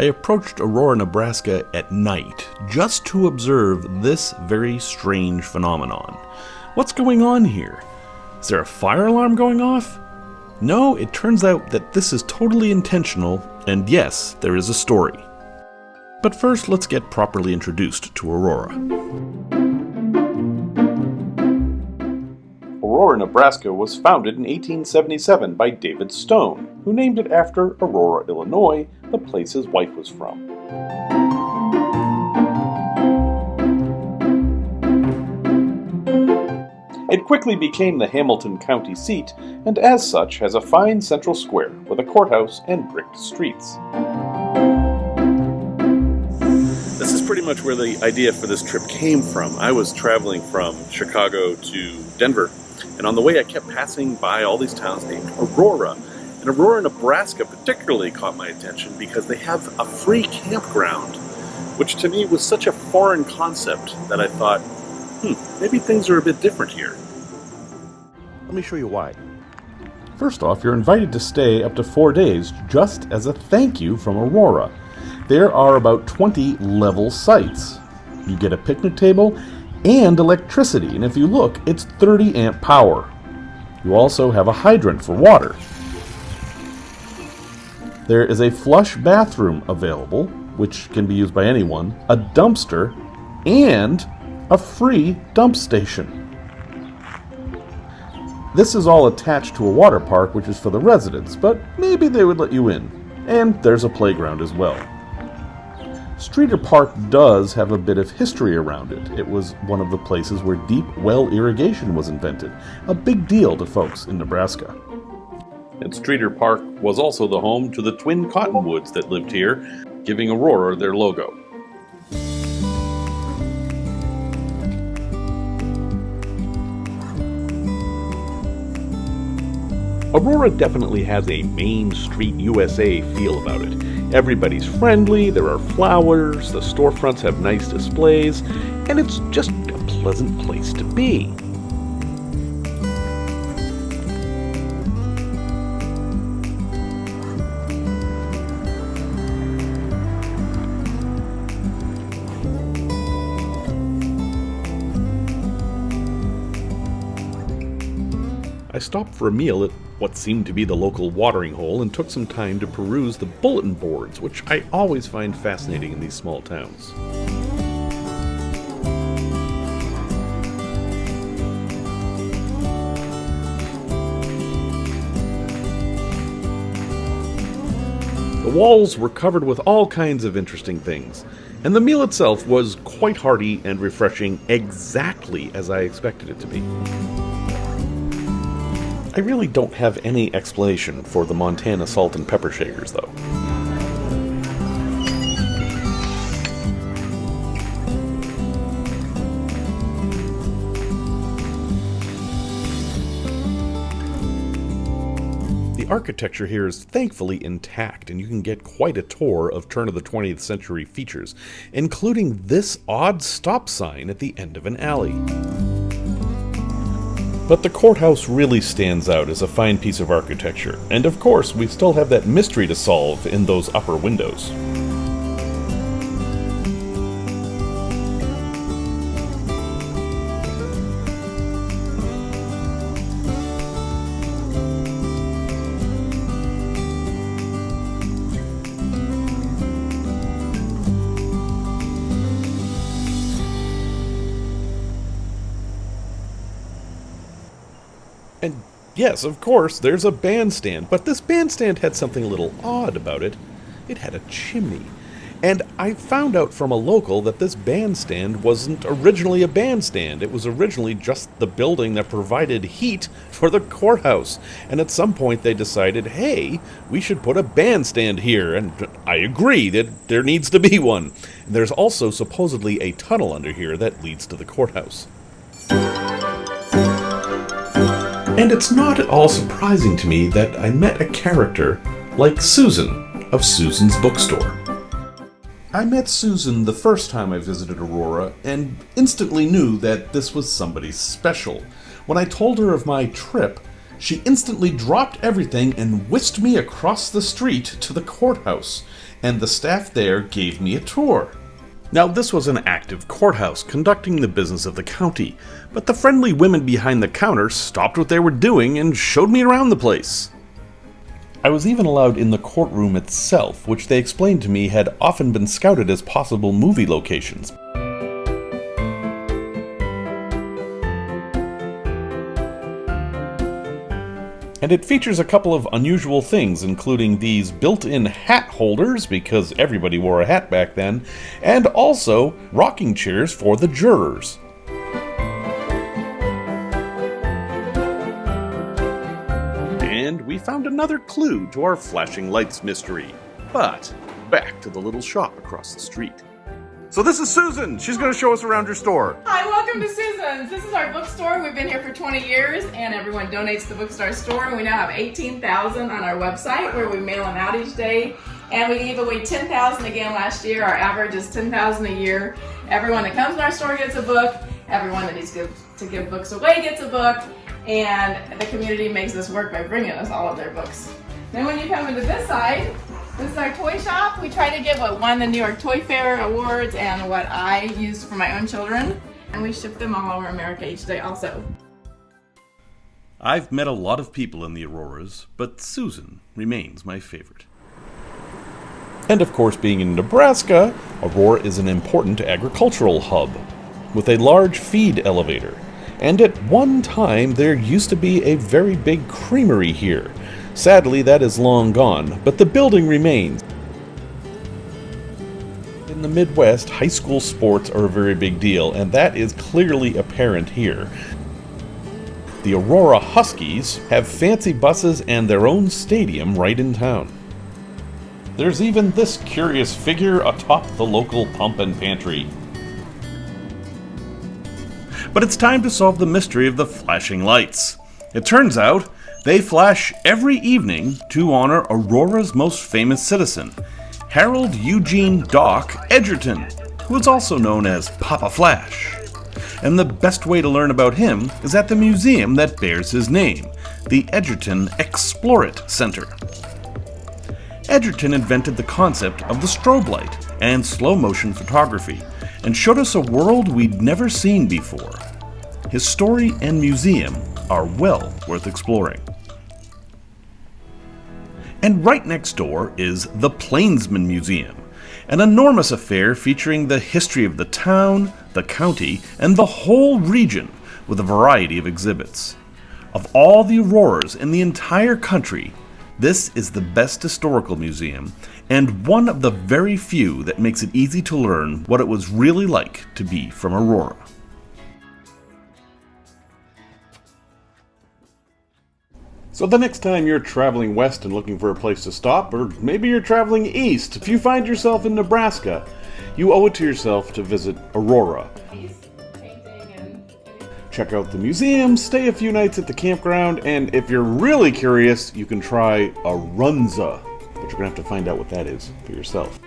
I approached Aurora, Nebraska at night just to observe this very strange phenomenon. What's going on here? Is there a fire alarm going off? No, it turns out that this is totally intentional, and yes, there is a story. But first, let's get properly introduced to Aurora. Aurora, Nebraska was founded in 1877 by David Stone, who named it after Aurora, Illinois, the place his wife was from. It quickly became the Hamilton County seat, and as such has a fine central square with a courthouse and bricked streets. This is pretty much where the idea for this trip came from. I was traveling from Chicago to Denver, and on the way I kept passing by all these towns named Aurora. And Aurora, Nebraska particularly caught my attention because they have a free campground, which to me was such a foreign concept that I thought, maybe things are a bit different here. Let me show you why. First off, you're invited to stay up to 4 days just as a thank you from Aurora. There are about 20 level sites. You get a picnic table and electricity, and if you look, it's 30 amp power. You also have a hydrant for water. There is a flush bathroom available, which can be used by anyone, a dumpster, and a free dump station. This is all attached to a water park, which is for the residents, but maybe they would let you in. And there's a playground as well. Streeter Park does have a bit of history around it. It was one of the places where deep well irrigation was invented, a big deal to folks in Nebraska. And Streeter Park was also the home to the twin cottonwoods that lived here, giving Aurora their logo. Aurora definitely has a Main Street USA feel about it. Everybody's friendly, there are flowers, the storefronts have nice displays, and it's just a pleasant place to be. I stopped for a meal at what seemed to be the local watering hole and took some time to peruse the bulletin boards, which I always find fascinating in these small towns. The walls were covered with all kinds of interesting things, and the meal itself was quite hearty and refreshing, exactly as I expected it to be. I really don't have any explanation for the Montana salt and pepper shakers, though. The architecture here is thankfully intact, and you can get quite a tour of turn of the 20th century features, including this odd stop sign at the end of an alley. But the courthouse really stands out as a fine piece of architecture, and of course we still have that mystery to solve in those upper windows. And yes, of course, there's a bandstand, but this bandstand had something a little odd about it. It had a chimney. And I found out from a local that this bandstand wasn't originally a bandstand. It was originally just the building that provided heat for the courthouse. And at some point they decided, hey, we should put a bandstand here. And I agree that there needs to be one. And there's also supposedly a tunnel under here that leads to the courthouse. And it's not at all surprising to me that I met a character like Susan of Susan's Bookstore. I met Susan the first time I visited Aurora and instantly knew that this was somebody special. When I told her of my trip, she instantly dropped everything and whisked me across the street to the courthouse. and the staff there gave me a tour. Now, this was an active courthouse conducting the business of the county, but the friendly women behind the counter stopped what they were doing and showed me around the place. I was even allowed in the courtroom itself, which they explained to me had often been scouted as possible movie locations. And it features a couple of unusual things, including these built-in hat holders, because everybody wore a hat back then, and also rocking chairs for the jurors. And we found another clue to our flashing lights mystery. But back to the little shop across the street. So this is Susan. She's going to show us around your store. Hi, welcome to Susan's. This is our bookstore. We've been here for 20 years, and everyone donates to the bookstore store. And we now have 18,000 on our website where we mail them out each day. And we gave away 10,000 again last year. Our average is 10,000 a year. Everyone that comes to our store gets a book. Everyone that needs to give books away gets a book. And the community makes this work by bringing us all of their books. Then when you come into this side, this is our toy shop. We try to get what won the New York Toy Fair awards and what I used for my own children. And we ship them all over America each day also. I've met a lot of people in the Auroras, but Susan remains my favorite. And of course, being in Nebraska, Aurora is an important agricultural hub, with a large feed elevator. And at one time, there used to be a very big creamery here. Sadly, that is long gone, but the building remains. In the Midwest, high school sports are a very big deal, and that is clearly apparent here. The Aurora Huskies have fancy buses and their own stadium right in town. There's even this curious figure atop the local pump and pantry. But it's time to solve the mystery of the flashing lights. It turns out they flash every evening to honor Aurora's most famous citizen, Harold Eugene Doc Edgerton, who is also known as Papa Flash. And the best way to learn about him is at the museum that bears his name, the Edgerton Explorit Center. Edgerton invented the concept of the strobe light and slow-motion photography, and showed us a world we'd never seen before. His story and museum are well worth exploring. And right next door is the Plainsman Museum, an enormous affair featuring the history of the town, the county, and the whole region, with a variety of exhibits. Of all the Auroras in the entire country, this is the best historical museum, and one of the very few that makes it easy to learn what it was really like to be from Aurora. So the next time you're traveling west and looking for a place to stop, or maybe you're traveling east, if you find yourself in Nebraska, you owe it to yourself to visit Aurora. Check out the museum, stay a few nights at the campground, and if you're really curious, you can try a runza, but you're gonna have to find out what that is for yourself.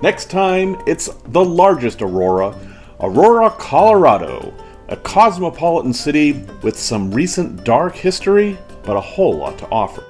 Next time, it's the largest Aurora, Aurora, Colorado. A cosmopolitan city with some recent dark history, but a whole lot to offer.